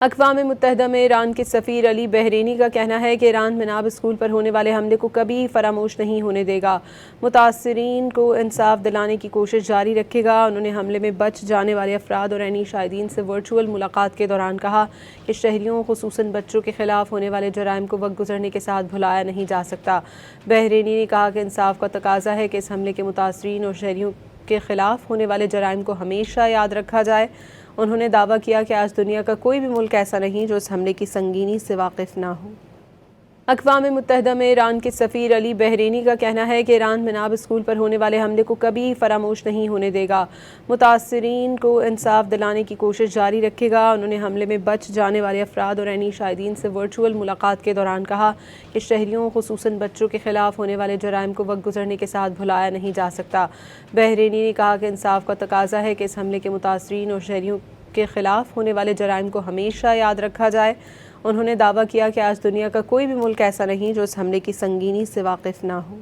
اقوام متحدہ میں ایران کے سفیر علی بحرینی کا کہنا ہے کہ ایران مناب اسکول پر ہونے والے حملے کو کبھی فراموش نہیں ہونے دے گا، متاثرین کو انصاف دلانے کی کوشش جاری رکھے گا۔ انہوں نے حملے میں بچ جانے والے افراد اور عینی شاہدین سے ورچوئل ملاقات کے دوران کہا کہ شہریوں خصوصاً بچوں کے خلاف ہونے والے جرائم کو وقت گزرنے کے ساتھ بھلایا نہیں جا سکتا۔ بحرینی نے کہا کہ انصاف کا تقاضا ہے کہ اس حملے کے متاثرین اور شہریوں کے خلاف ہونے والے جرائم کو ہمیشہ یاد رکھا جائے۔ انہوں نے دعویٰ کیا کہ آج دنیا کا کوئی بھی ملک ایسا نہیں جو اس حملے کی سنگینی سے واقف نہ ہو۔ اقوام متحدہ میں ایران کے سفیر علی بحرینی کا کہنا ہے کہ ایران مناب اسکول پر ہونے والے حملے کو کبھی فراموش نہیں ہونے دے گا، متاثرین کو انصاف دلانے کی کوشش جاری رکھے گا۔ انہوں نے حملے میں بچ جانے والے افراد اور عینی شاہدین سے ورچوئل ملاقات کے دوران کہا کہ شہریوں خصوصاً بچوں کے خلاف ہونے والے جرائم کو وقت گزرنے کے ساتھ بھلایا نہیں جا سکتا۔ بحرینی نے کہا کہ انصاف کا تقاضا ہے کہ اس حملے کے متاثرین اور شہریوں کے خلاف ہونے والے جرائم کو ہمیشہ یاد رکھا جائے۔ انہوں نے دعویٰ کیا کہ آج دنیا کا کوئی بھی ملک ایسا نہیں جو اس حملے کی سنگینی سے واقف نہ ہو۔